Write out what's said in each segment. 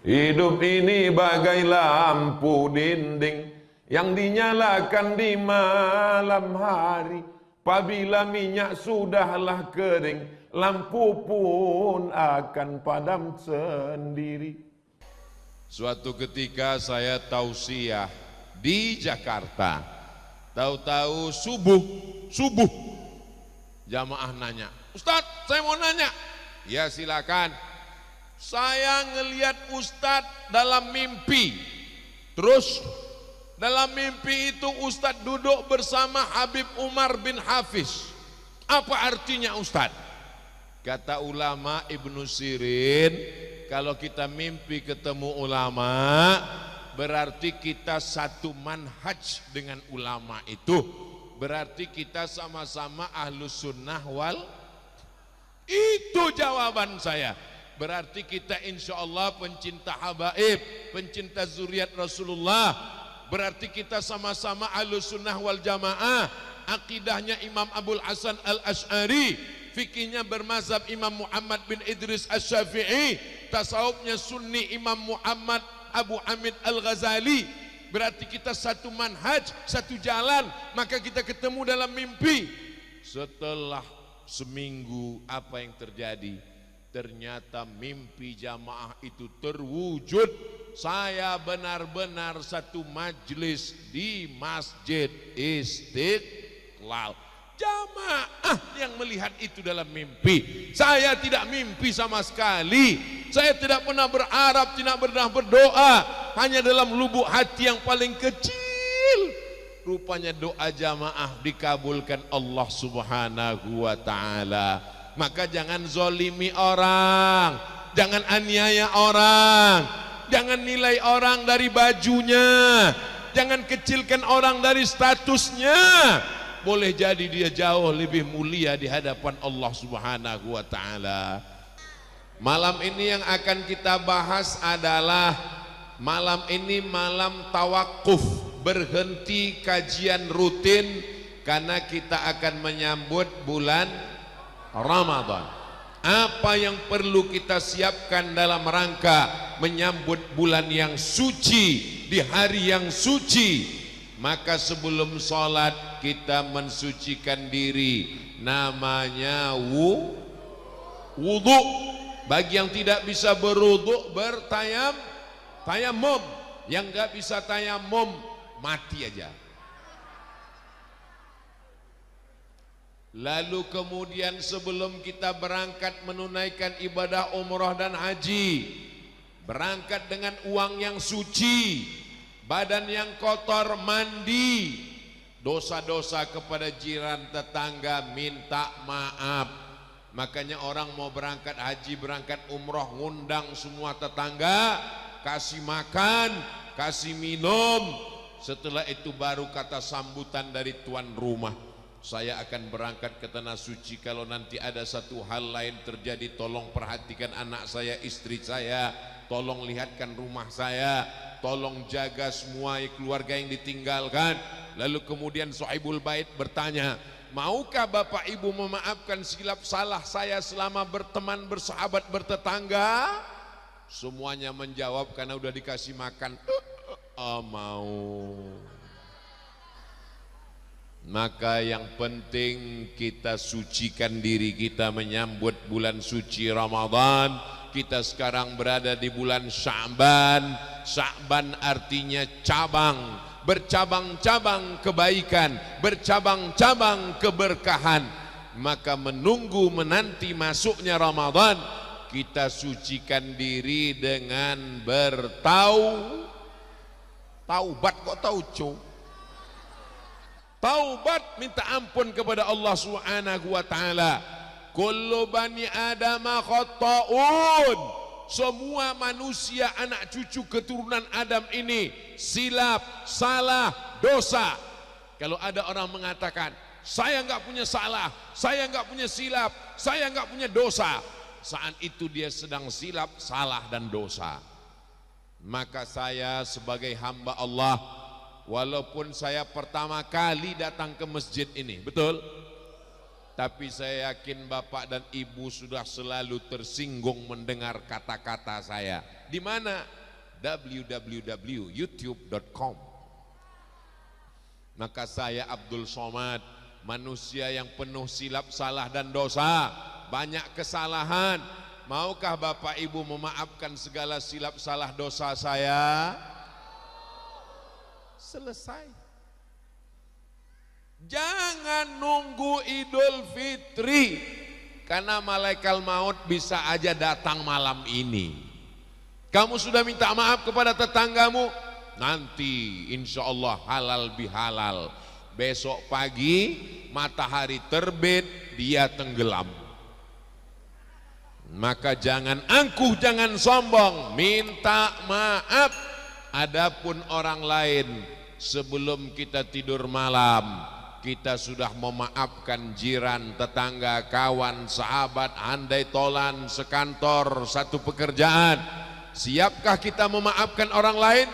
Hidup ini bagai lampu dinding yang dinyalakan di malam hari. Apabila minyak sudahlah kering, lampu pun akan padam sendiri. Suatu ketika saya tausiah di Jakarta. Tahu-tahu subuh jamaah nanya, "Ustadz, saya mau nanya." Ya silakan. Saya ngelihat Ustadz dalam mimpi. Terus dalam mimpi itu Ustadz duduk bersama Habib Umar bin Hafiz. Apa artinya Ustadz? Kata ulama Ibnu Sirin, kalau kita mimpi ketemu ulama, berarti kita satu manhaj dengan ulama itu. Berarti kita sama-sama ahlus sunnah wal. Itu jawaban saya. Berarti kita insya Allah pencinta habaib, pencinta zuriat Rasulullah. Berarti kita sama-sama ahlus sunnah wal jamaah. Akidahnya Imam Abul Hasan al-Ash'ari, fikihnya bermazhab Imam Muhammad bin Idris Asy-Syafi'i, tasawufnya sunni Imam Muhammad Abu Hamid Al-Ghazali. Berarti kita satu manhaj, satu jalan. Maka kita ketemu dalam mimpi. Setelah seminggu apa yang terjadi? Ternyata mimpi jamaah itu terwujud. Saya benar-benar satu majlis di Masjid Istiqlal. Jamaah yang melihat itu dalam mimpi. Saya tidak mimpi sama sekali. Saya tidak pernah berharap, tidak pernah berdoa. Hanya dalam lubuk hati yang paling kecil. Rupanya doa jamaah dikabulkan Allah Subhanahu wa ta'ala. Maka jangan zolimi orang, jangan aniaya orang, jangan nilai orang dari bajunya, jangan kecilkan orang dari statusnya. Boleh jadi dia jauh lebih mulia di hadapan Allah Subhanahu wa ta'ala. Malam ini yang akan kita bahas adalah malam ini malam tawakuf, berhenti kajian rutin karena kita akan menyambut bulan Ramadan. Apa yang perlu kita siapkan dalam rangka menyambut bulan yang suci di hari yang suci? Maka sebelum sholat kita mensucikan diri, namanya wudhu. Bagi yang tidak bisa berwudhu, tayamum. Yang nggak bisa tayamum, mati aja. Lalu kemudian sebelum kita berangkat menunaikan ibadah umrah dan haji, berangkat dengan uang yang suci, badan yang kotor, mandi, dosa-dosa kepada jiran tetangga minta maaf. Makanya orang mau berangkat haji, berangkat umrah, ngundang semua tetangga, kasih makan, kasih minum. Setelah itu baru kata sambutan dari tuan rumah, saya akan berangkat ke tanah suci. Kalau nanti ada satu hal lain terjadi, tolong perhatikan anak saya, istri saya, tolong lihatkan rumah saya, tolong jaga semua keluarga yang ditinggalkan. Lalu kemudian Sahibul Bait bertanya, maukah bapak ibu memaafkan silap salah saya selama berteman, bersahabat, bertetangga? Semuanya menjawab karena udah dikasih makan, mau. Maka yang penting kita sucikan diri kita menyambut bulan suci Ramadan. Kita sekarang berada di bulan Sya'ban. Sya'ban artinya cabang, bercabang-cabang kebaikan, bercabang-cabang keberkahan. Maka menunggu menanti masuknya Ramadan, kita sucikan diri dengan taubat. Kok tauco? Taubat, minta ampun kepada Allah Subhanahu wa ta'ala. Kullu bani adama khata'un. Semua manusia, anak cucu keturunan Adam ini silap, salah, dosa. Kalau ada orang mengatakan, saya enggak punya salah, saya enggak punya silap, saya enggak punya dosa, saat itu dia sedang silap, salah dan dosa. Maka saya sebagai hamba Allah, walaupun saya pertama kali datang ke masjid ini, betul? Tapi saya yakin Bapak dan Ibu sudah selalu tersinggung mendengar kata-kata saya. Di mana? www.youtube.com. Maka saya Abdul Somad, manusia yang penuh silap, salah dan dosa, banyak kesalahan. Maukah Bapak Ibu memaafkan segala silap, salah, dosa saya? Selesai. Jangan nunggu Idul Fitri, karena malaikat maut bisa aja datang malam ini. Kamu sudah minta maaf kepada tetanggamu, nanti insya Allah halal bihalal. Besok pagi matahari terbit, dia tenggelam. Maka jangan angkuh, jangan sombong, minta maaf. Adapun orang lain, sebelum kita tidur malam, kita sudah memaafkan jiran, tetangga, kawan, sahabat, handai tolan, sekantor, satu pekerjaan. Siapkah kita memaafkan orang lain?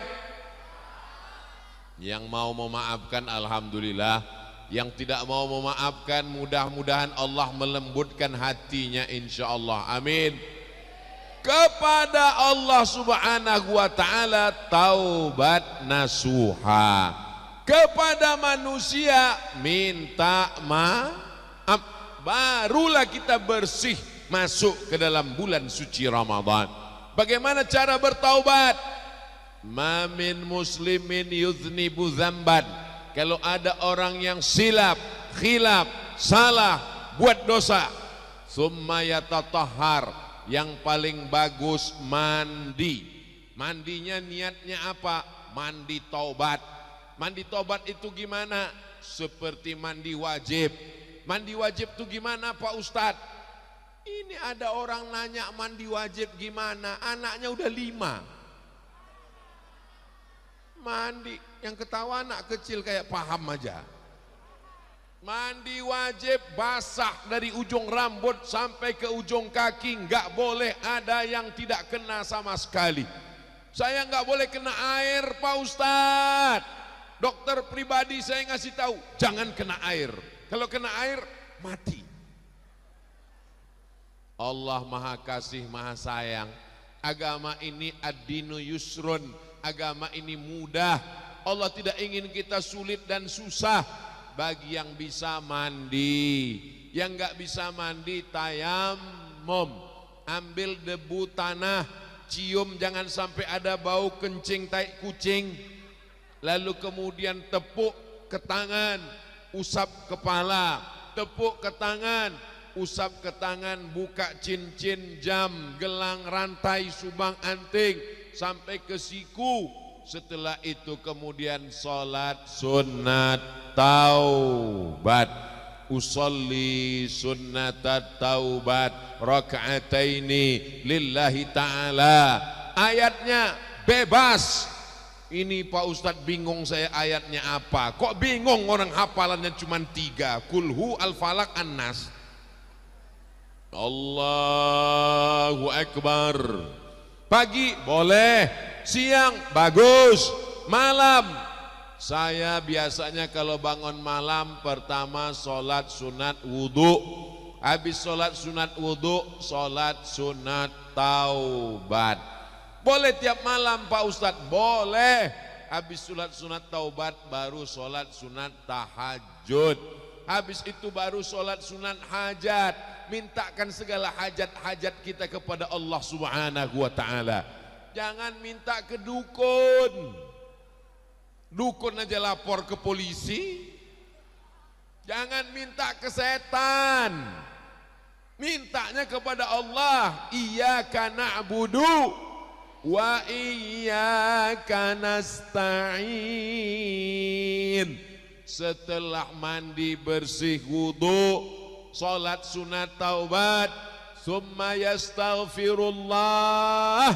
Yang mau memaafkan alhamdulillah, yang tidak mau memaafkan mudah-mudahan Allah melembutkan hatinya insyaallah. Amin. Kepada Allah Subhanahu wa taala taubat nasuha. Kepada manusia minta maaf, barulah kita bersih masuk ke dalam bulan suci Ramadan. Bagaimana cara bertaubat? Ma min muslimin yuznibu dzamban. Kalau ada orang yang silap, khilaf, salah, buat dosa, summa yatatahhar, yang paling bagus mandi. Mandinya niatnya apa? Mandi taubat. Mandi taubat itu gimana? Seperti mandi wajib. Mandi wajib itu gimana Pak Ustadz? Ini ada orang nanya mandi wajib gimana? Anaknya udah 5. Mandi, yang ketawa anak kecil kayak paham aja. Mandi wajib basah dari ujung rambut sampai ke ujung kaki, nggak boleh ada yang tidak kena sama sekali. Saya nggak boleh kena air Pak Ustadz. Dokter pribadi saya ngasih tahu, jangan kena air. Kalau kena air mati. Allah Maha Kasih, Maha Sayang. Agama ini ad-dinu yusrun, agama ini mudah. Allah tidak ingin kita sulit dan susah. Bagi yang bisa mandi, yang nggak bisa mandi tayammum. Ambil debu tanah, cium, jangan sampai ada bau kencing tai kucing. Lalu kemudian tepuk ke tangan, usap kepala, tepuk ke tangan, usap ke tangan, buka cincin, jam, gelang, rantai, subang, anting sampai ke siku. Setelah itu kemudian salat sunat taubat. Usolli sunnatat taubat raka'ataini lillahi ta'ala. Ayatnya bebas. Ini Pak Ustadz bingung saya ayatnya apa. Kok bingung, orang hafalannya cuma 3. Kulhu al-falak an-nas. Allahu Akbar. Pagi boleh, siang bagus, malam. Saya biasanya kalau bangun malam pertama sholat sunat wudhu. Habis sholat sunat wudhu, sholat sunat taubat. Boleh tiap malam Pak Ustadz? Boleh. Habis sholat sunat taubat baru sholat sunat tahajud. Habis itu baru sholat sunat hajat. Mintakan segala hajat-hajat kita kepada Allah Subhanahu wa ta'ala. Jangan minta ke dukun. Dukun aja lapor ke polisi. Jangan minta ke setan. Mintanya kepada Allah. Iyyaka na'budu wa iyyaka nasta'in. Setelah mandi bersih wudu, salat sunat taubat, summa yastaghfirullah,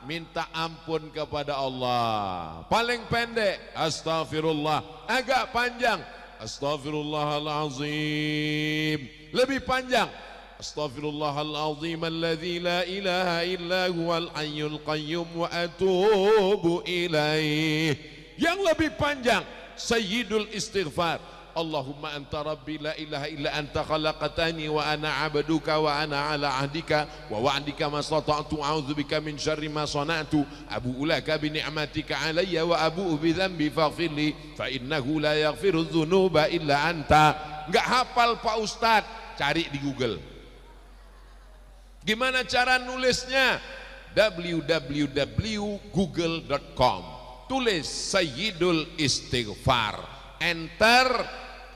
minta ampun kepada Allah. Paling pendek astaghfirullah, agak panjang astaghfirullahalazim, lebih panjang astaghfirullahalazim alladzi la ilaha illa huwal hayyul qayyum wa atubu ilaih. Yang lebih panjang sayyidul istighfar Allahumma anta rabbi la ilaha illa anta khalaqtani wa ana abduka wa ana ala ahdika wa wa'dika mastata'tu a'udzubika min syarri ma sana'tu abu'u laka bi ni'matika alayya wa abu'u bi dhanbi faghfirli fa innahu la yaghfiru dzunuba illa anta. Enggak hafal Pak Ustadz, cari di Google. Gimana cara nulisnya? www.google.com, tulis Sayyidul Istighfar, enter,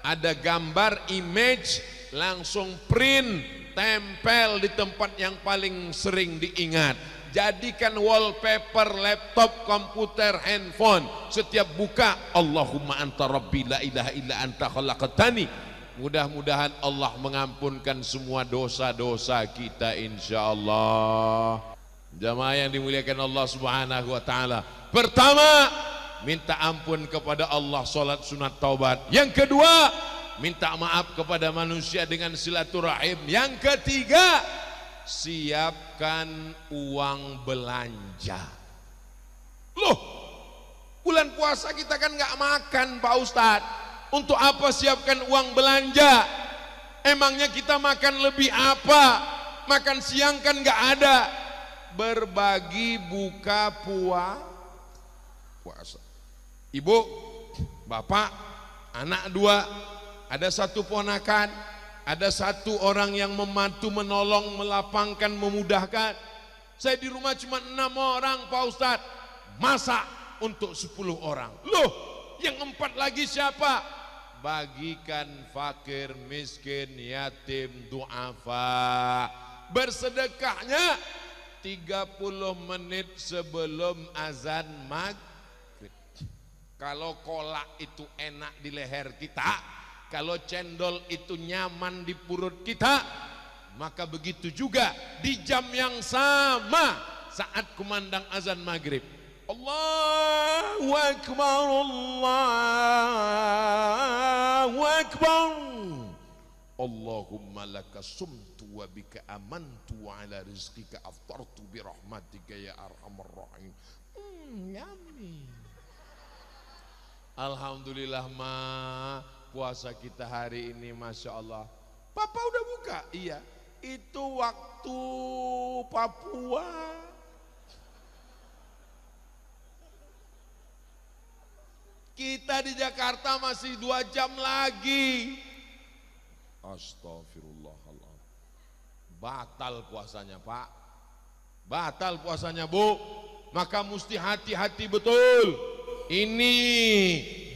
ada gambar, image, langsung print, tempel di tempat yang paling sering diingat. Jadikan wallpaper laptop, komputer, handphone. Setiap buka, Allahumma anta rabbi la ilaha illa anta khalaqtani. Mudah-mudahan Allah mengampunkan semua dosa-dosa kita insyaallah. Jamaah yang dimuliakan Allah Subhanahu wa taala. Pertama, minta ampun kepada Allah, salat sunat taubat. Yang kedua, minta maaf kepada manusia dengan silaturahim. Yang ketiga, siapkan uang belanja. Loh, bulan puasa kita kan nggak makan Pak Ustadz. Untuk apa siapkan uang belanja? Emangnya kita makan lebih apa? Makan siang kan nggak ada. Berbagi buka puasa. Ibu, bapak, anak dua, ada satu ponakan, ada satu orang yang membantu, menolong, melapangkan, memudahkan. Saya di rumah cuma 6 orang Pak Ustadz, masak untuk 10 orang. Loh, yang 4 lagi siapa? Bagikan fakir, miskin, yatim, du'afa. Bersedekahnya 30 menit sebelum azan maghrib. Kalau kolak itu enak di leher kita, kalau cendol itu nyaman di perut kita, maka begitu juga di jam yang sama saat kumandang azan maghrib. Allahu Akbar, Allahu Akbar. Allahumma laka sumtu wa bika amantu wa ala rizqika aftartu bi rahmatika ya arhamar rahim. Yummy. Alhamdulillah puasa kita hari ini Masya Allah. Papa udah buka? Iya. Itu waktu Papua. Kita di Jakarta masih 2 jam lagi. Astagfirullahaladzim. Batal puasanya Pak, batal puasanya Bu. Maka mesti hati-hati betul. Ini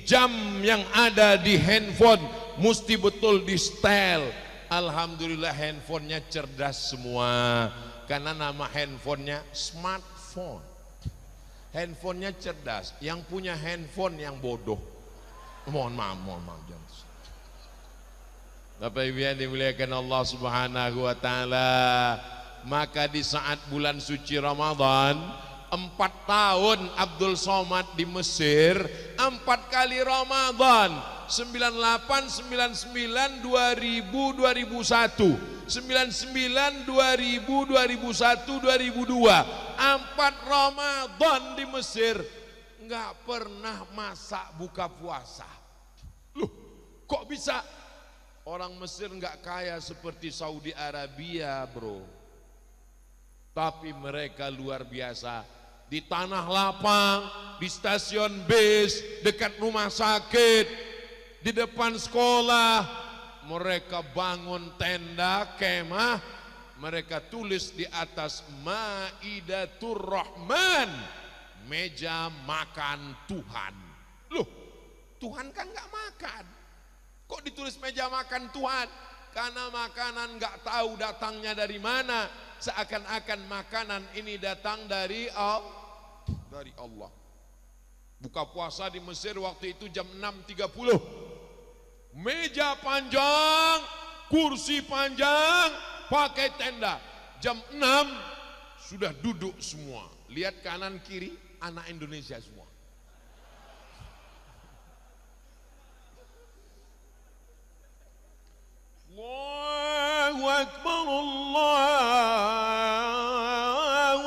jam yang ada di handphone mesti betul di setel. Alhamdulillah handphonenya cerdas semua, karena nama handphonenya smartphone. Handphonenya cerdas, yang punya handphone yang bodoh. Mohon maaf jangan. Bapak Ibu yang dimuliakan Allah Subhanahu wa taala, maka di saat bulan suci Ramadan, 4 tahun Abdul Somad di Mesir, 4 kali Ramadan, 98, 99, 2000, 2001, 99, 2000, 2001, 2002, 4 Ramadan di Mesir, nggak pernah masak buka puasa. Loh, kok bisa? Orang Mesir nggak kaya seperti Saudi Arabia, bro. Tapi mereka luar biasa. Di tanah lapang, di stasiun bis, dekat rumah sakit, di depan sekolah, mereka bangun tenda, kemah, mereka tulis di atas Maidatur Rahman, meja makan Tuhan. Loh, Tuhan kan nggak makan. Kok ditulis meja makan Tuhan? Karena makanan nggak tahu datangnya dari mana. Seakan-akan makanan ini datang dari Allah. Buka puasa di Mesir waktu itu jam 6.30. Meja panjang, kursi panjang, pakai tenda. Jam 6 sudah duduk semua. Lihat kanan kiri, anak Indonesia semua. Allahu Akbar, Allahu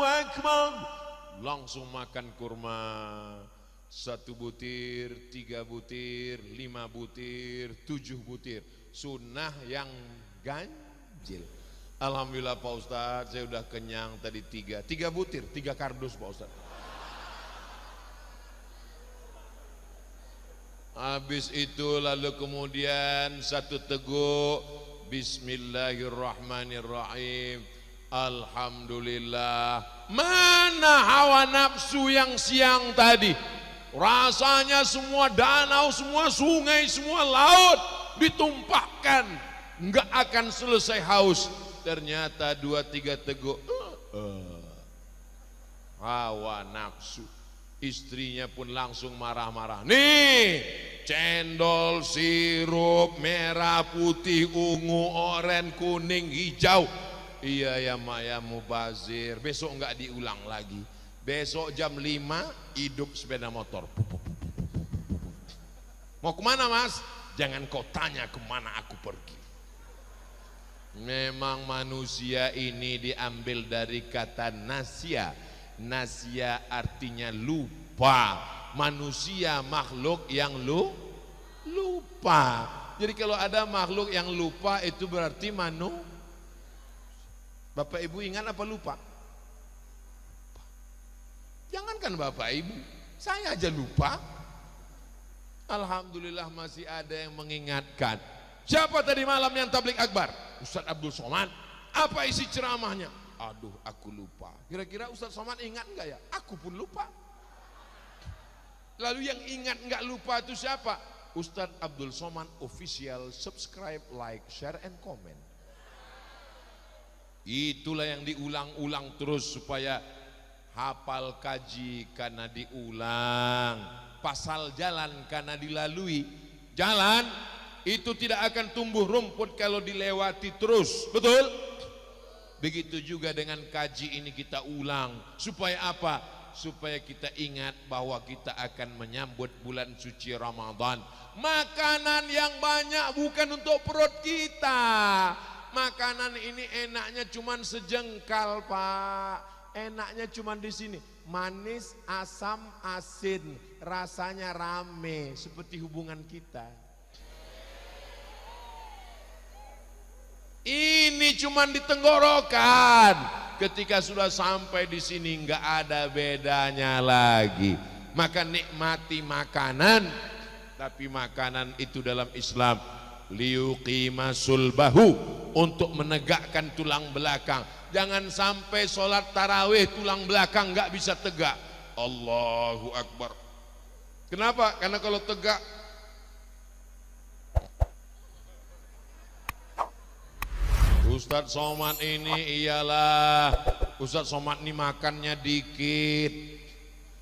Akbar. Langsung makan kurma. 1 butir, 3 butir, 5 butir, 7 butir. Sunnah yang ganjil. Alhamdulillah Pak Ustadz, saya udah kenyang tadi 3 butir, 3 kardus Pak Ustadz. Habis itu lalu kemudian 1 teguk Bismillahirrahmanirrahim. Alhamdulillah. Mana hawa nafsu yang siang tadi? Rasanya semua danau, semua sungai, semua laut ditumpahkan, enggak akan selesai haus. Ternyata 2-3 teguk hawa nafsu. Istrinya pun langsung marah-marah. Nih, cendol, sirup, merah, putih, ungu, oranye, kuning, hijau. Iya ya mak ya mubazir. Besok enggak diulang lagi. Besok jam 5 hidup sepeda motor. Mau kemana mas? Jangan kau tanya kemana aku pergi. Memang manusia ini diambil dari kata nasya. Nasya artinya lupa. Manusia makhluk yang lupa. Jadi kalau ada makhluk yang lupa itu berarti Bapak Ibu ingat apa lupa? Jangankan Bapak Ibu, saya aja lupa. Alhamdulillah masih ada yang mengingatkan. Siapa tadi malam yang tablik akbar? Ustadz Abdul Somad. Apa isi ceramahnya? Aduh, aku lupa. Kira-kira Ustadz Somad ingat enggak ya? Aku pun lupa. Lalu yang ingat enggak lupa itu siapa? Ustadz Abdul Somad official, subscribe, like, share, and comment. Itulah yang diulang-ulang terus supaya hafal kaji karena diulang, pasal jalan karena dilalui. Jalan itu tidak akan tumbuh rumput kalau dilewati terus, betul? Begitu juga dengan kaji ini kita ulang. Supaya apa? Supaya kita ingat bahwa kita akan menyambut bulan suci Ramadan. Makanan yang banyak bukan untuk perut kita. Makanan ini enaknya cuman sejengkal Pak. Enaknya cuman di sini. Manis, asam, asin. Rasanya rame seperti hubungan kita. Ini cuman di tenggorokan. Ketika sudah sampai di sini nggak ada bedanya lagi. Maka nikmati makanan. Tapi makanan itu dalam Islam liyuqima sulbahu, untuk menegakkan tulang belakang. Jangan sampai sholat tarawih tulang belakang nggak bisa tegak. Allahu Akbar. Kenapa? Karena kalau tegak Ustadz Somad ini iyalah Ustadz Somad ini makannya dikit.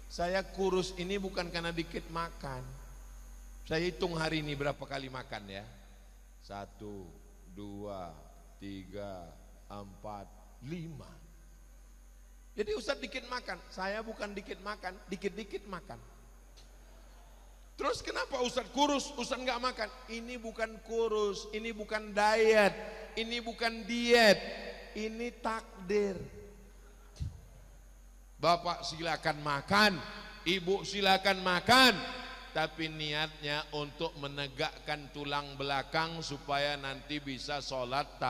Saya kurus ini bukan karena dikit makan. Saya hitung hari ini berapa kali makan ya. 1, 2, 3, 4, 5. Jadi Ustadz dikit makan. Saya bukan dikit makan, dikit-dikit makan. Terus kenapa Ustadz kurus, Ustadz nggak makan? Ini bukan kurus, ini bukan diet, ini bukan diet, ini takdir. Bapak silakan makan, ibu silakan makan, tapi niatnya untuk menegakkan tulang belakang supaya nanti bisa sholat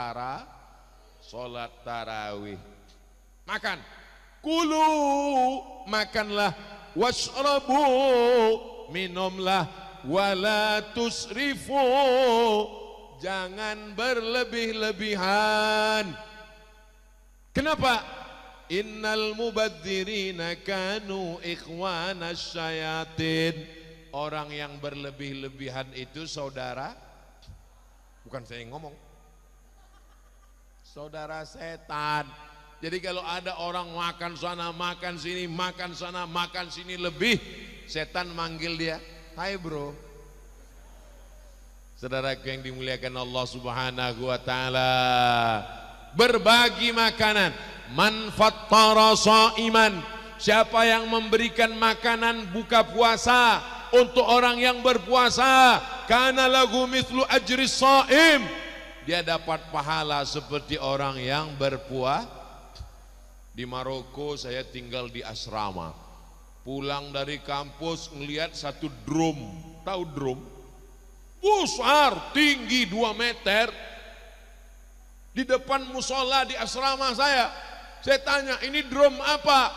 tarawih. Makan, kulu, makanlah, washrabu, minumlah, wala tusrifu, jangan berlebih-lebihan. Kenapa? Innal mubadzirina kanu ikhwanas syayatin. Orang yang berlebih-lebihan itu saudara, bukan saya yang ngomong, saudara setan. Jadi kalau ada orang makan sana, makan sini, makan sana, makan sini lebih, setan manggil dia, hai bro. Saudaraku yang dimuliakan Allah Subhanahu wa taala, berbagi makanan, man fattara shaiman, siapa yang memberikan makanan buka puasa untuk orang yang berpuasa, kana lahu mithlu ajri shaim, dia dapat pahala seperti orang yang berpuasa. Di Maroko saya tinggal di asrama. Pulang dari kampus ngelihat satu drum, tahu drum? Besar, tinggi 2 meter. Di depan musola di asrama saya. Saya tanya, ini drum apa?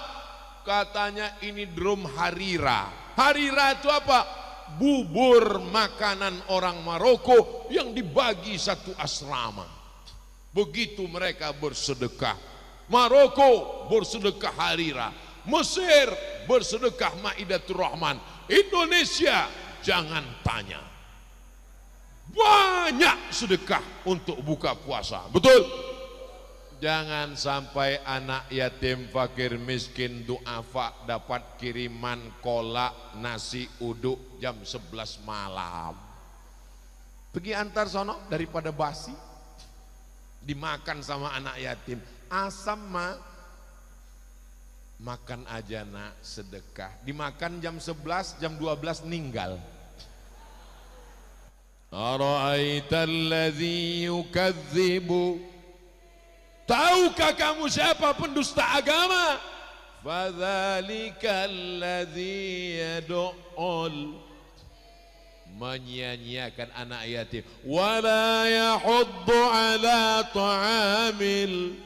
Katanya ini drum harira. Harira itu apa? Bubur makanan orang Maroko yang dibagi satu asrama. Begitu mereka bersedekah. Maroko bersedekah harira. Mesir bersedekah Maidatur Rahman. Indonesia jangan tanya. Banyak sedekah untuk buka puasa. Betul? Jangan sampai anak yatim, fakir, miskin, duafa dapat kiriman kolak, nasi uduk jam 11 malam. Pergi antar sono daripada basi. Dimakan sama anak yatim. Asam mah. Makan aja nak, sedekah. Dimakan jam 11, jam 12 ninggal. Ara'aital ladzi yukadzibu. Tahukah kamu siapa pendusta agama? Fadzalikal ladzi yad'ul, menyia-nyiakan anak yatim. Wala yahuddu ala ta'amil.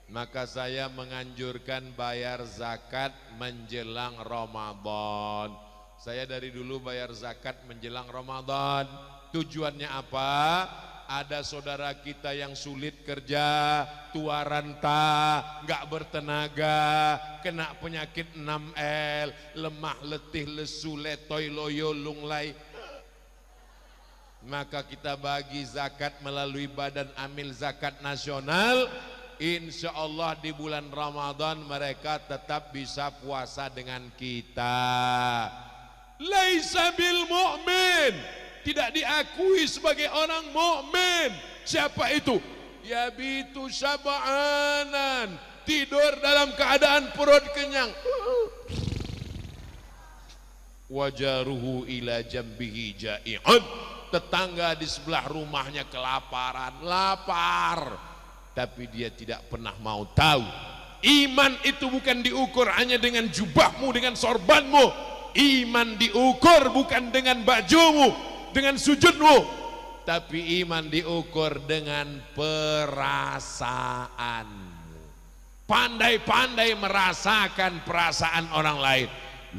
Maka saya menganjurkan bayar zakat menjelang Ramadan. Saya dari dulu bayar zakat menjelang Ramadan. Tujuannya apa? Ada saudara kita yang sulit kerja, tua renta, nggak bertenaga, kena penyakit 6L, lemah, letih, lesu, letoy, loyo, lunglai. Maka kita bagi zakat melalui Badan Amil Zakat Nasional. Insya Allah di bulan Ramadan mereka tetap bisa puasa dengan kita. Laisa bil mu'min, tidak diakui sebagai orang mukmin. Siapa itu? Yabitu syab'anan, tidur dalam keadaan perut kenyang. Wajaruhu ila jambihi ja'i'un, tetangga di sebelah rumahnya kelaparan, lapar. Tapi dia tidak pernah mau tahu. Iman itu bukan diukur hanya dengan jubahmu, dengan sorbanmu. Iman diukur bukan dengan bajumu, dengan sujudmu. Tapi iman diukur dengan perasaanmu. Pandai-pandai merasakan perasaan orang lain.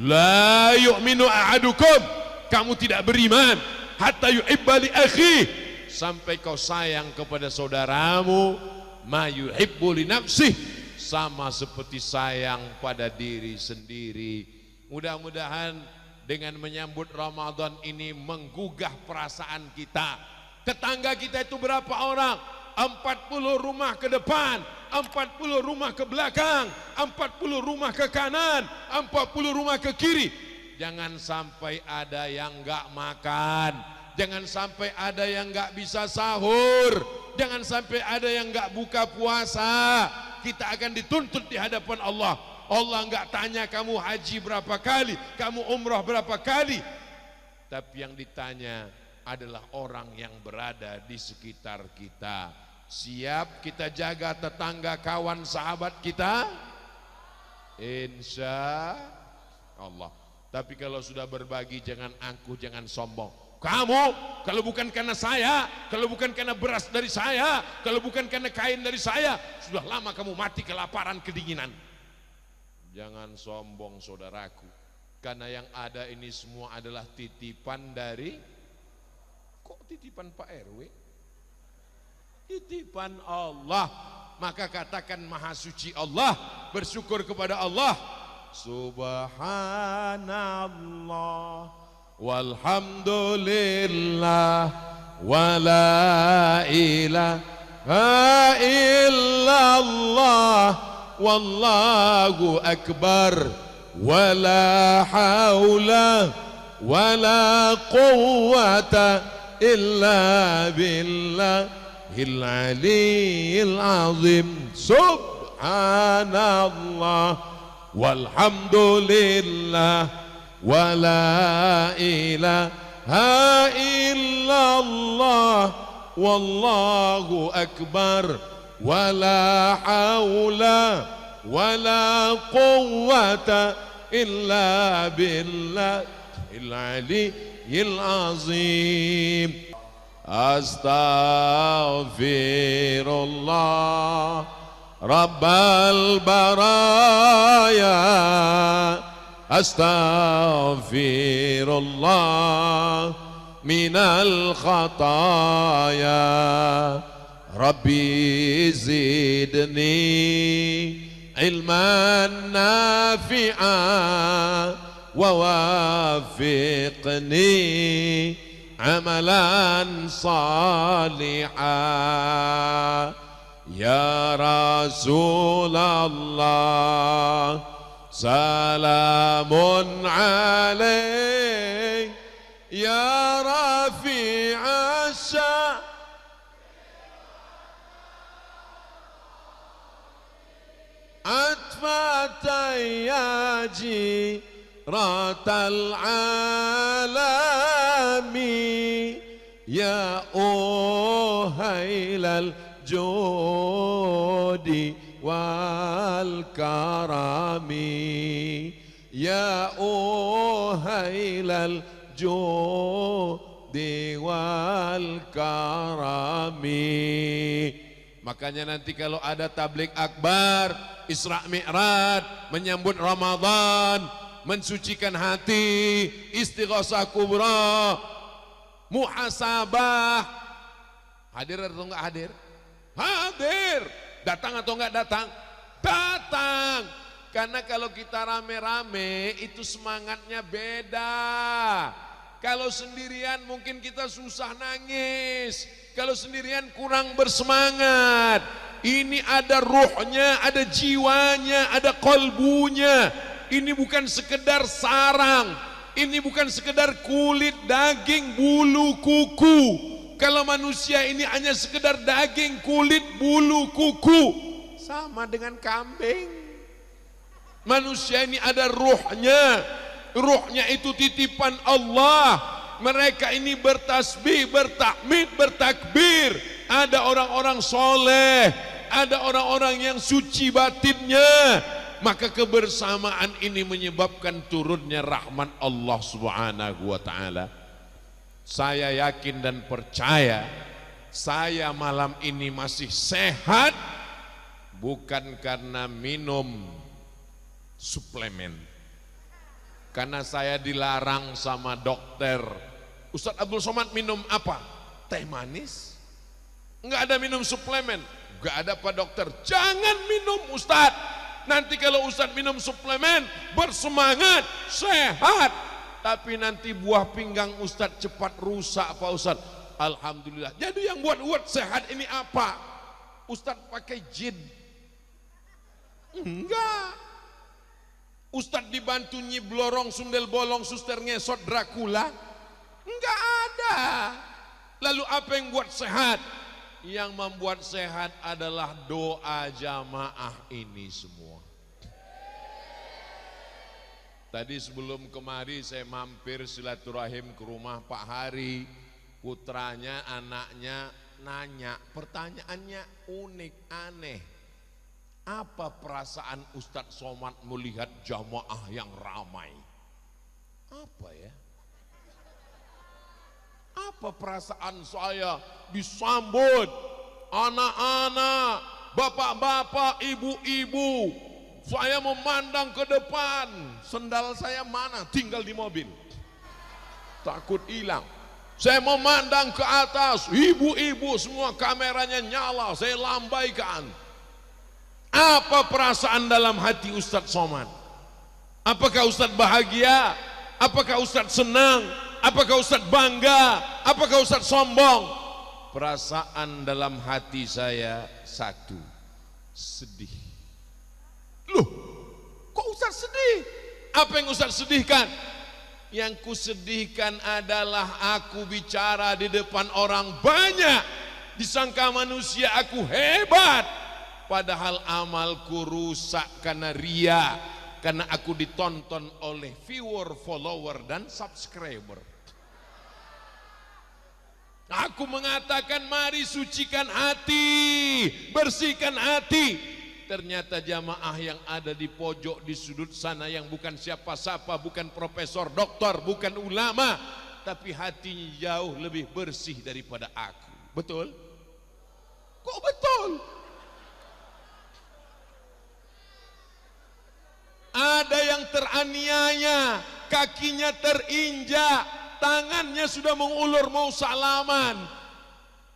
La yu'minu ahadukum, kamu tidak beriman hatta yuhibba li akhi, sampai kau sayang kepada saudaramu ma yuhibbu li nafsih, sama seperti sayang pada diri sendiri. Mudah-mudahan dengan menyambut Ramadan ini menggugah perasaan kita. Tetangga kita itu berapa orang? 40 rumah ke depan, 40 rumah ke belakang, 40 rumah ke kanan, 40 rumah ke kiri. Jangan sampai ada yang enggak makan, jangan sampai ada yang enggak bisa sahur, jangan sampai ada yang enggak buka puasa. Kita akan dituntut di hadapan Allah. Allah enggak tanya kamu haji berapa kali, kamu umrah berapa kali. Tapi yang ditanya adalah orang yang berada di sekitar kita. Siap kita jaga tetangga, kawan, sahabat kita? Insya Allah. Tapi kalau sudah berbagi jangan angkuh, jangan sombong. Kamu, kalau bukan karena saya, kalau bukan karena beras dari saya, kalau bukan karena kain dari saya, sudah lama kamu mati kelaparan, kedinginan. Jangan sombong saudaraku, karena yang ada ini semua adalah titipan dari, kok titipan Pak RW? Titipan Allah. Maka katakan maha suci Allah, bersyukur kepada Allah. Subhanallah walhamdulillah wala ilaha illallah wallahu akbar wala haula wala quwwata illa billahil aliyyil azim. Subhanallah walhamdulillah wala ilaha illallah wallahu akbar wala haula ولا قوة إلا بالله العلي العظيم أستغفر الله رب البرايا أستغفر الله من الخطايا ربي زدني علما نافعا ووافقني عملا صالحا يا رسول الله سلام عليك يا رفيع الشأن أطفأت يا جيرة العالم يا أهيل الجود والكرم يا أهيل الجود والكرم. Makanya nanti kalau ada tablik akbar, Isra Mi'raj, menyambut Ramadan, mensucikan hati, istighosah kubra, muhasabah, hadir atau enggak hadir? Hadir. Datang atau enggak datang? Datang. Karena kalau kita rame-rame itu semangatnya beda. Kalau sendirian mungkin kita susah nangis. Kalau sendirian kurang bersemangat. Ini ada ruhnya, ada jiwanya, ada kolbunya. Ini bukan sekedar sarang. Ini bukan sekedar kulit, daging, bulu, kuku. Kalau manusia ini hanya sekedar daging, kulit, bulu, kuku, sama dengan kambing. Manusia ini ada ruhnya. Ruhnya itu titipan Allah. Mereka ini bertasbih, bertahmid, bertakbir. Ada orang-orang soleh, ada orang-orang yang suci batinnya. Maka kebersamaan ini menyebabkan turunnya rahmat Allah Subhanahu wa ta'ala. Saya yakin dan percaya saya malam ini masih sehat bukan karena minum suplemen. Karena saya dilarang sama dokter. Ustadz Abdul Somad minum apa? Teh manis? Enggak ada minum suplemen. Enggak ada Pak dokter. Jangan minum Ustadz. Nanti kalau Ustadz minum suplemen bersemangat, sehat. Tapi nanti buah pinggang Ustadz cepat rusak Pak Ustadz. Alhamdulillah. Jadi yang buat sehat ini apa? Ustadz pakai jin? Enggak. Ustadz dibantu Nyi Blorong, Sundel Bolong, Suster Ngesot, Dracula? Enggak ada. Lalu apa yang buat sehat? Yang membuat sehat adalah doa jamaah ini semua. Tadi sebelum kemari saya mampir silaturahim ke rumah Pak Hari. Putranya, anaknya nanya, pertanyaannya unik, aneh. Apa perasaan Ustadz Somad melihat jamaah yang ramai? Apa ya? Apa perasaan saya disambut anak-anak, bapak-bapak, ibu-ibu. Saya memandang ke depan, sendal saya mana? Tinggal di mobil. Takut hilang. Saya memandang ke atas, ibu-ibu semua kameranya nyala, saya lambaikan. Apa perasaan dalam hati Ustadz Somad? Apakah Ustadz bahagia? Apakah Ustadz senang? Apakah Ustadz bangga? Apakah Ustadz sombong? Perasaan dalam hati saya satu, sedih. Loh, kok Ustadz sedih? Apa yang Ustadz sedihkan? Yang kusedihkan adalah aku bicara di depan orang banyak, disangka manusia aku hebat. Padahal amalku rusak karena ria, karena aku ditonton oleh viewer, follower, dan subscriber. Aku mengatakan mari sucikan hati, bersihkan hati. ternyata jamaah yang ada di pojok di sudut sana yang bukan siapa-siapa, bukan profesor, doktor, bukan ulama, tapi hatinya jauh lebih bersih daripada aku. Betul? Kok betul? Ada yang teraniaya, kakinya terinjak, tangannya sudah mengulur mau salaman.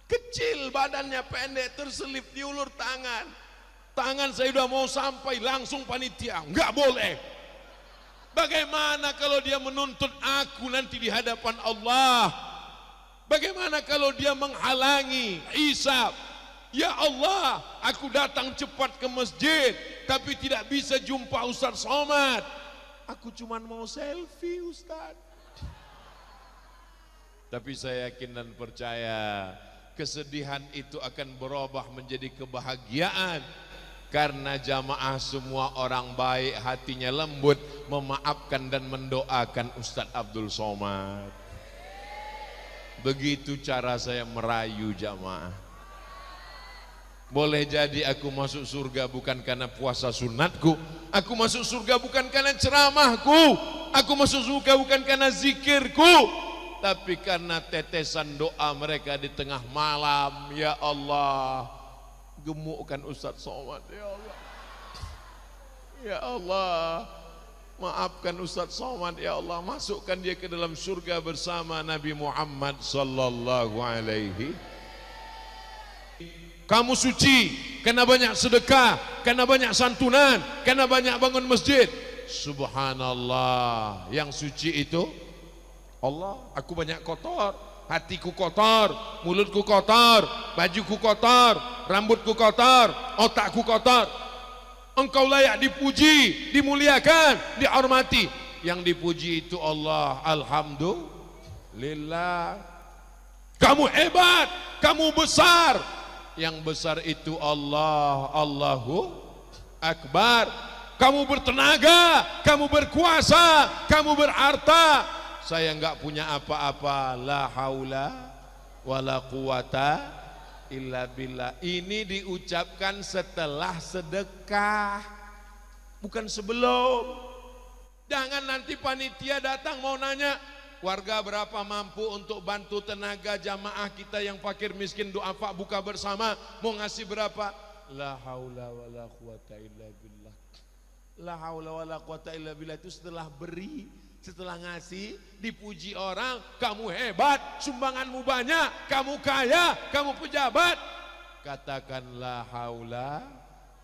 Kecil badannya, pendek, terselip diulur tangan. Tangan saya sudah mau sampai, langsung panitia, enggak boleh. Bagaimana kalau dia menuntut aku nanti di hadapan Allah? Bagaimana kalau dia menghalangi hisab? Ya Allah, aku datang cepat ke masjid, tapi tidak bisa jumpa Ustaz Somad. Aku cuma mau selfie, Ustaz. Tapi saya yakin dan percaya, kesedihan itu akan berubah menjadi kebahagiaan. Karena jamaah semua orang baik, hatinya lembut, memaafkan dan mendoakan Ustaz Abdul Somad. Begitu cara saya merayu jamaah. Boleh jadi aku masuk surga bukan karena puasa sunatku, aku masuk surga bukan karena ceramahku, aku masuk surga bukan karena zikirku, tapi karena tetesan doa mereka di tengah malam. Ya Allah, gemukkan Ustaz Somad, ya Allah. Ya Allah, maafkan Ustaz Somad, ya Allah, masukkan dia ke dalam surga bersama Nabi Muhammad sallallahu alaihi. Kamu suci karena banyak sedekah, karena banyak santunan, karena banyak bangun masjid. Subhanallah, yang suci itu Allah. Aku banyak kotor, hatiku kotor, mulutku kotor, bajuku kotor, rambutku kotor, otakku kotor. Engkau layak dipuji, dimuliakan, dihormati. Yang dipuji itu Allah. Alhamdulillah. Kamu hebat, kamu besar. Yang besar itu Allah. Allahu Akbar. Kamu bertenaga, kamu berkuasa, kamu berharta. Saya enggak punya apa-apa. La haula wala quwata illa billah. Ini diucapkan setelah sedekah, bukan sebelum. Jangan nanti panitia datang mau nanya, warga berapa mampu untuk bantu tenaga jamaah kita yang fakir miskin duafa buka bersama, mau ngasih berapa? La haula wala quwata illa billah. La haula wala quwata illa billah itu setelah beri, setelah ngasih, dipuji orang, kamu hebat, sumbanganmu banyak, kamu kaya, kamu pejabat. Katakan la haula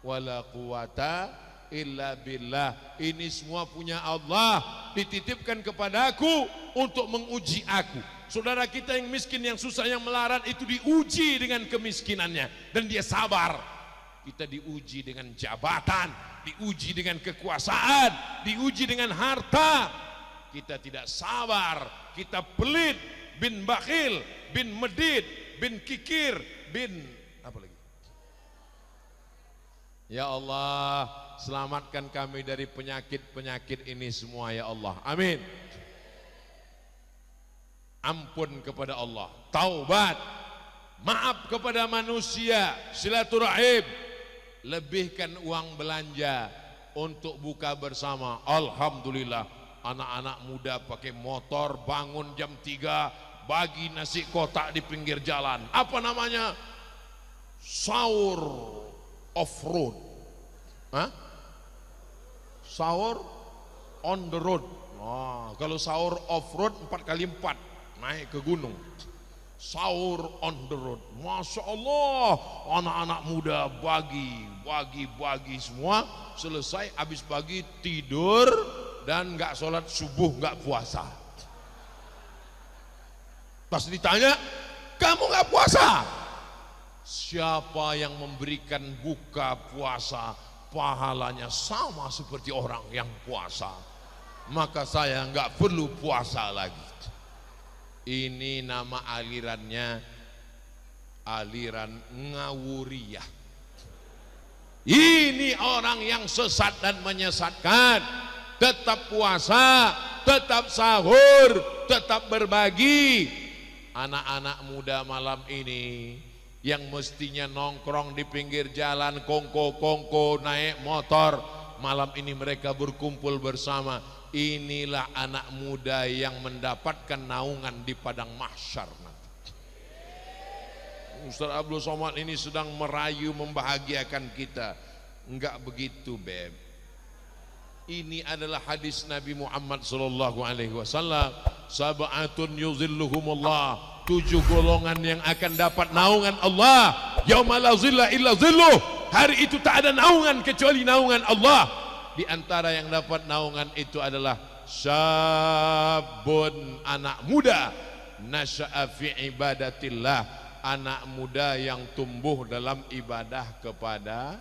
wala quwata illa billah. Ini semua punya Allah, dititipkan kepadaku untuk menguji aku. Saudara kita yang miskin, yang susah, yang melarat itu diuji dengan kemiskinannya dan dia sabar. Kita diuji dengan jabatan, diuji dengan kekuasaan, diuji dengan harta. Kita tidak sabar, kita pelit, bin bakhil, bin medit, bin kikir, bin apa lagi? Ya Allah, selamatkan kami dari penyakit-penyakit ini semua ya Allah. Amin. Ampun kepada Allah, taubat, maaf kepada manusia, silaturahim, lebihkan uang belanja untuk buka bersama. Alhamdulillah, anak-anak muda pakai motor bangun jam 3 bagi nasi kotak di pinggir jalan. Apa namanya? Sahur off-road. Hah? Sahur on the road. Oh, kalau sahur off-road 4x4 naik ke gunung. Sahur on the road. Masya Allah, anak-anak muda bagi semua. Selesai habis bagi tidur dan nggak sholat subuh, nggak puasa. Pas ditanya, kamu nggak puasa? Siapa yang memberikan buka puasa pahalanya sama seperti orang yang puasa, maka saya nggak perlu puasa lagi. Ini nama alirannya aliran ngawuriyah. Ini orang yang sesat dan menyesatkan. Tetap puasa, tetap sahur, tetap berbagi. Anak-anak muda malam ini yang mestinya nongkrong di pinggir jalan, kongko-kongko, naik motor, malam ini mereka berkumpul bersama. Inilah anak muda yang mendapatkan naungan di padang mahsyar nanti. Ustaz Abdul Somad ini sedang merayu membahagiakan kita. Enggak begitu, Beb. Ini adalah hadis Nabi Muhammad sallallahu alaihi wasallam, sab'atun yuzilluhumullah, 7 golongan yang akan dapat naungan Allah. Yauma la zilla illa zilluh. Hari itu tak ada naungan kecuali naungan Allah. Di antara yang dapat naungan itu adalah syabun, anak muda, nasya'a fi ibadatillah, anak muda yang tumbuh dalam ibadah kepada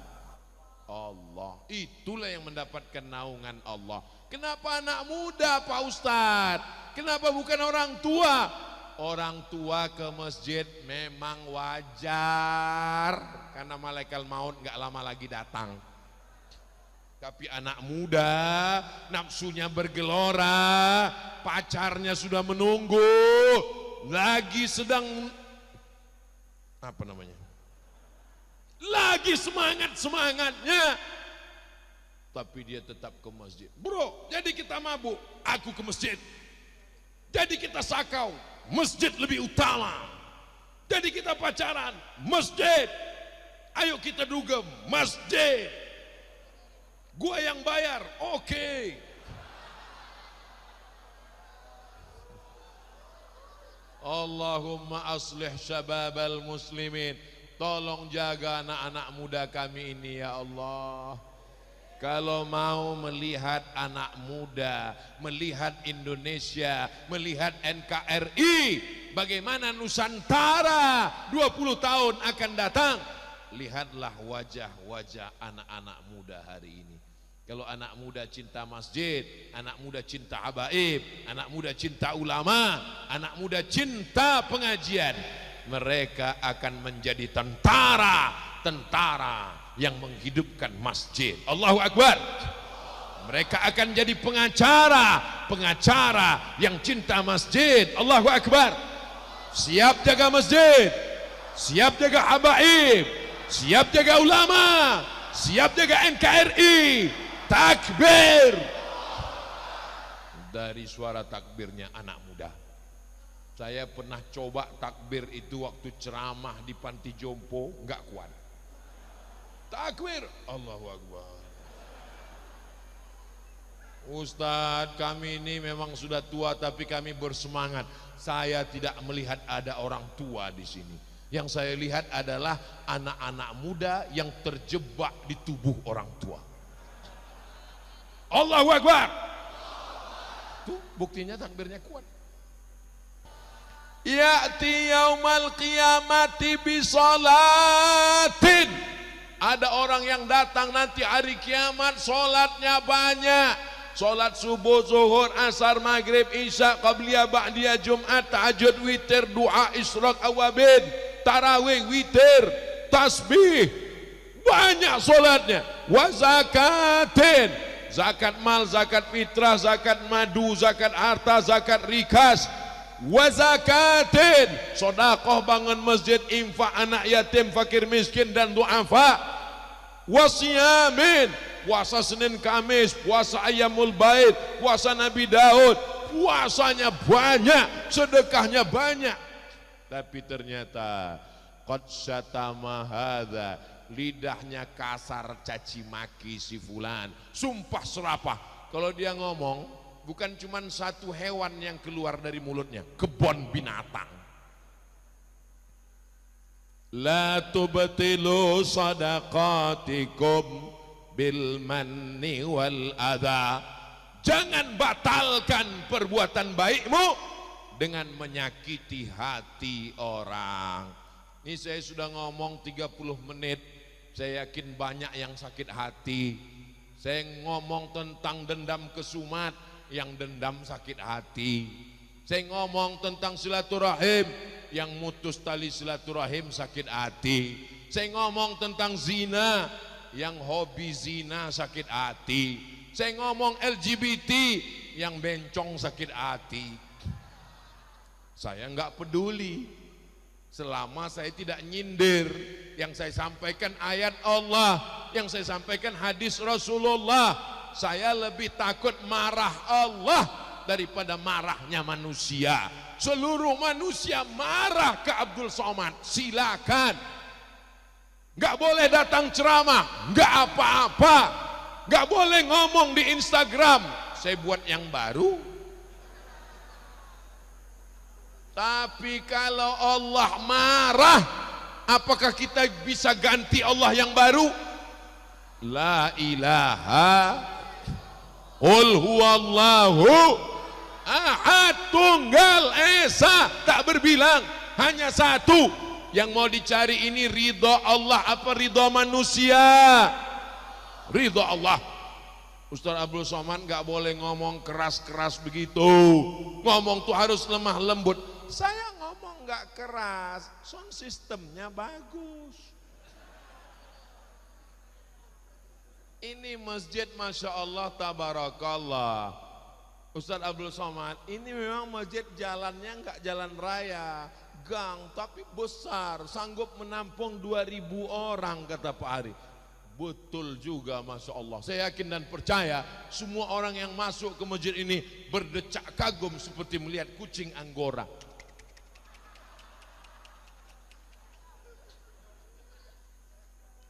Allah. Itulah yang mendapatkan naungan Allah. Kenapa anak muda, Pak Ustadz? Kenapa bukan orang tua? Orang tua ke masjid memang wajar, karena malaikat maut gak lama lagi datang. Tapi anak muda nafsunya bergelora, pacarnya sudah menunggu, lagi sedang apa namanya? Lagi semangat-semangatnya. Tapi dia tetap ke masjid. Bro, jadi kita mabuk, aku ke masjid. Jadi kita sakau, masjid lebih utama. Jadi kita pacaran, masjid. Ayo kita dugem, masjid. Gua yang bayar, oke. Allahumma aslih syababal muslimin. Tolong jaga anak-anak muda kami ini ya Allah. Kalau mau melihat anak muda, melihat Indonesia, melihat NKRI, bagaimana Nusantara 20 tahun akan datang, lihatlah wajah-wajah anak-anak muda hari ini. Kalau anak muda cinta masjid, anak muda cinta habaib, anak muda cinta ulama, anak muda cinta pengajian, mereka akan menjadi tentara yang menghidupkan masjid. Allahu Akbar. Mereka akan jadi pengacara yang cinta masjid. Allahu Akbar. Siap jaga masjid, siap jaga habaib, siap jaga ulama, siap jaga NKRI. Takbir. Dari suara takbirnya anak muda. Saya pernah coba takbir itu waktu ceramah di panti jompo, enggak kuat. Takbir, Allahu Akbar. Ustadz, kami ini memang sudah tua tapi kami bersemangat. Saya tidak melihat ada orang tua di sini. Yang saya lihat adalah anak-anak muda yang terjebak di tubuh orang tua. Allahu Akbar. Tuh buktinya takbirnya kuat. Ya'ti yaumal qiyamati bisalatin. Ada orang yang datang nanti hari kiamat, solatnya banyak. Solat subuh, zuhur, asar, maghrib, isya, qabliyah, ba'diyah, jumat, tahajud, witir, doa, isyraq, awabin, tarawih, witir, tasbih. Banyak solatnya. Wa zakatin. Zakat mal, zakat fitrah, zakat madu, zakat harta, zakat rikas. Wa zakatin, sedekah, bangun masjid, infak anak yatim, fakir miskin dan duafa. Wa siyamin, puasa Senin Kamis, puasa Ayyamul Bait, puasa Nabi Daud. Puasanya banyak, sedekahnya banyak. Tapi ternyata qad syatama hadza, lidahnya kasar, caci maki si fulan, sumpah serapah. Kalau dia ngomong, bukan cuma satu hewan yang keluar dari mulutnya, kebun binatang. La tubtilu sadaqatikum bil manni wal adha. Jangan batalkan perbuatan baikmu dengan menyakiti hati orang. Ini saya sudah ngomong 30 menit. Saya yakin banyak yang sakit hati. Saya ngomong tentang dendam kesumat, yang dendam sakit hati. Saya ngomong tentang silaturahim, yang mutus tali silaturahim sakit hati. Saya ngomong tentang zina, yang hobi zina sakit hati. Saya ngomong LGBT, yang bencong sakit hati. Saya enggak peduli. Selama saya tidak nyindir, yang saya sampaikan ayat Allah, yang saya sampaikan hadis Rasulullah. Saya lebih takut marah Allah daripada marahnya manusia. Seluruh manusia marah ke Abdul Somad, silakan. Gak boleh datang ceramah, gak apa-apa. Gak boleh ngomong di Instagram, saya buat yang baru. Tapi kalau Allah marah, apakah kita bisa ganti Allah yang baru? La ilaha qul huwallahu ahad, tunggal esa, tak berbilang, hanya satu. Yang mau dicari ini ridho Allah apa ridho manusia? Ridho Allah. Ustaz Abdul Somad gak boleh ngomong keras-keras begitu. Ngomong tuh harus lemah lembut. Saya ngomong gak keras, sound sistemnya bagus. Ini masjid Masya Allah tabarakallah. Ustaz Abdul Somad, ini memang masjid jalannya gak jalan raya, gang, tapi besar, sanggup menampung 2000 orang kata Pak Ari. Betul juga Masya Allah. Saya yakin dan percaya semua orang yang masuk ke masjid ini berdecak kagum seperti melihat kucing Anggora.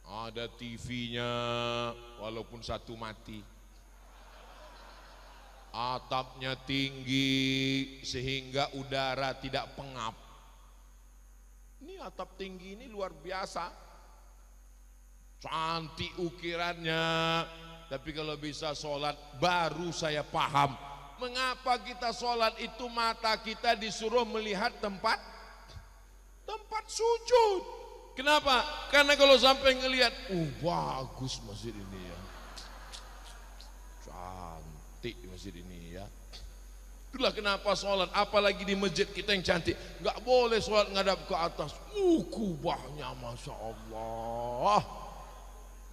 Ada TV-nya walaupun satu mati. Atapnya tinggi sehingga udara tidak pengap. Ini atap tinggi ini luar biasa. Cantik ukirannya. Tapi kalau bisa sholat baru saya paham mengapa kita sholat itu mata kita disuruh melihat tempat sujud. Kenapa? Karena kalau sampai ngelihat, bagus masjid ini ya, cantik masjid ini ya. Itulah kenapa sholat, apalagi di masjid kita yang cantik, nggak boleh sholat ngadap ke atas. Kubahnya Masya Allah.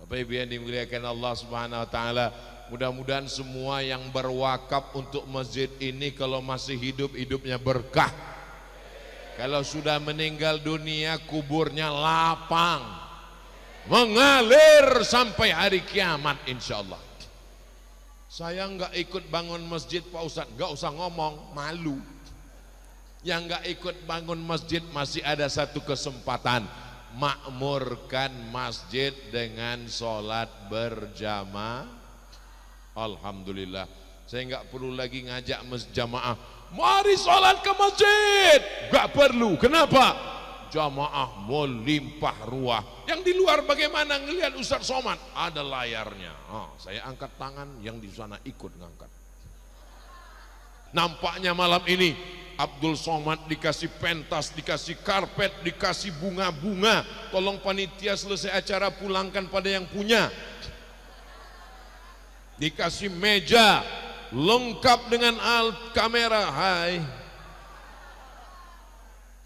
Bapak Ibu yang dimuliakan Allah Subhanahu Wa Taala, mudah-mudahan semua yang berwakaf untuk masjid ini kalau masih hidup, hidupnya berkah. Kalau sudah meninggal dunia, kuburnya lapang, mengalir sampai hari kiamat insya Allah. Saya nggak ikut bangun masjid Pak Ustadz, nggak usah ngomong, malu. Yang nggak ikut bangun masjid masih ada satu kesempatan, makmurkan masjid dengan sholat berjamaah. Alhamdulillah, saya nggak perlu lagi ngajak jamaah, mari sholat ke masjid. Gak perlu. Kenapa? Jamaah melimpah ruah. Yang di luar bagaimana ngelihat Ustaz Somad? Ada layarnya. Saya angkat tangan, yang di sana ikut ngangkat. Nampaknya malam ini Abdul Somad dikasih pentas, dikasih karpet, dikasih bunga-bunga. Tolong panitia selesai acara pulangkan pada yang punya. Dikasih meja lengkap dengan alat kamera. Hai.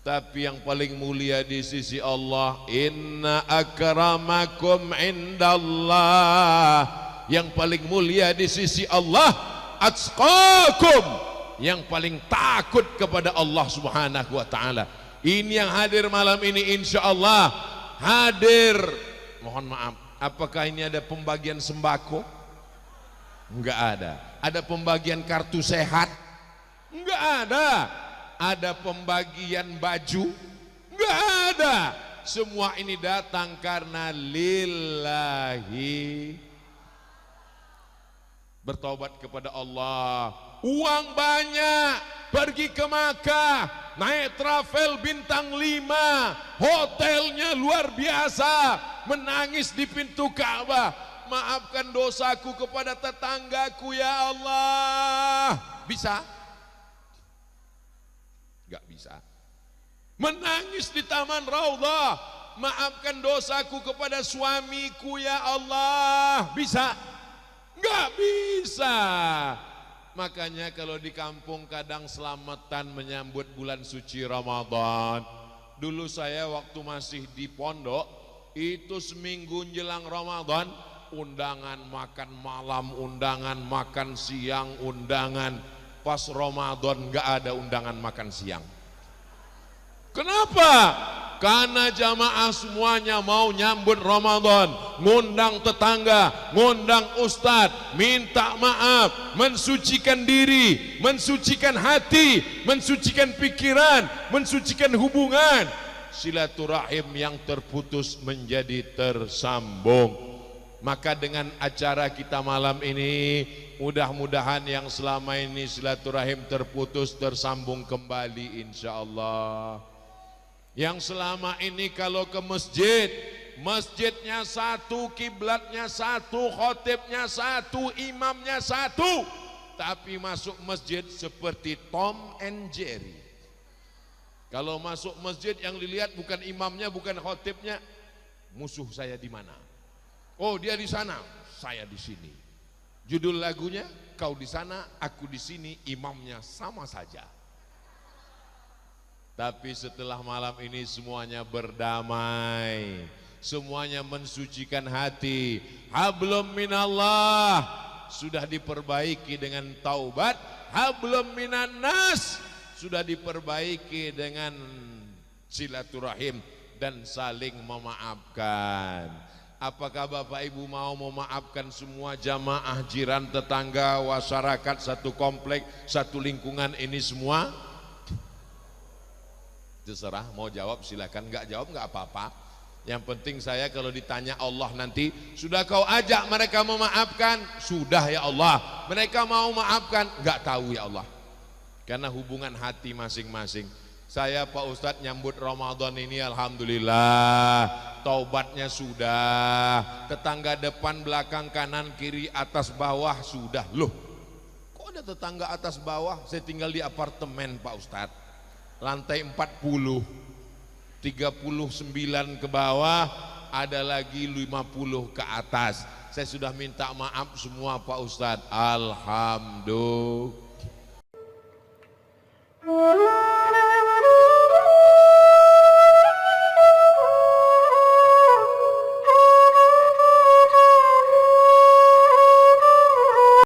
Tapi yang paling mulia di sisi Allah, inna akramakum indallah, yang paling mulia di sisi Allah, atqakum, yang paling takut kepada Allah Subhanahu Wa Taala. Ini yang hadir malam ini insya Allah hadir. Mohon maaf, apakah ini ada pembagian sembako? Enggak ada. Ada pembagian kartu sehat? Enggak ada. Ada pembagian baju? Enggak ada. Semua ini datang karena lillahi. Bertobat kepada Allah. Uang banyak, pergi ke Makkah, naik travel bintang 5, hotelnya luar biasa, menangis di pintu Ka'bah. Maafkan dosaku kepada tetanggaku ya Allah. Bisa? Gak bisa. Menangis di Taman Raudhah, maafkan dosaku kepada suamiku ya Allah. Bisa? Gak bisa. Makanya kalau di kampung kadang selamatan menyambut bulan suci Ramadan. Dulu saya waktu masih di pondok, itu seminggu jelang Ramadan, undangan makan malam, undangan makan siang, undangan. Pas Ramadan gak ada undangan makan siang. Kenapa? Karena jamaah semuanya mau nyambut Ramadan, ngundang tetangga, ngundang ustadz, minta maaf, mensucikan diri, mensucikan hati, mensucikan pikiran, mensucikan hubungan. Silaturahim yang terputus menjadi tersambung. Maka dengan acara kita malam ini, mudah-mudahan yang selama ini silaturahim terputus tersambung kembali insyaallah. Yang selama ini kalau ke masjid, masjidnya satu, kiblatnya satu, khotibnya satu, imamnya satu, tapi masuk masjid seperti Tom and Jerry. Kalau masuk masjid yang dilihat bukan imamnya, bukan khotibnya, musuh saya di mana? Oh, dia di sana, saya di sini. Judul lagunya, kau di sana, aku di sini, imamnya sama saja. Tapi setelah malam ini semuanya berdamai, semuanya mensucikan hati. Hablum minallah sudah diperbaiki dengan taubat, hablum minan nas sudah diperbaiki dengan silaturahim dan saling memaafkan. Apakah Bapak Ibu mau memaafkan semua jamaah, jiran, tetangga, masyarakat, satu komplek, satu lingkungan ini semua? Terserah, mau jawab silakan, nggak jawab nggak apa-apa. Yang penting saya kalau ditanya Allah nanti, sudah kau ajak mereka memaafkan? Sudah ya Allah. Mereka mau maafkan? Nggak tahu ya Allah. Karena hubungan hati masing-masing. Saya Pak Ustadz nyambut Ramadan ini alhamdulillah, taubatnya sudah, tetangga depan, belakang, kanan, kiri, atas, bawah sudah. Loh, kok ada tetangga atas bawah? Saya tinggal di apartemen Pak Ustadz, lantai 40, 39 ke bawah, ada lagi 50 ke atas. Saya sudah minta maaf semua Pak Ustadz. Alhamdulillah.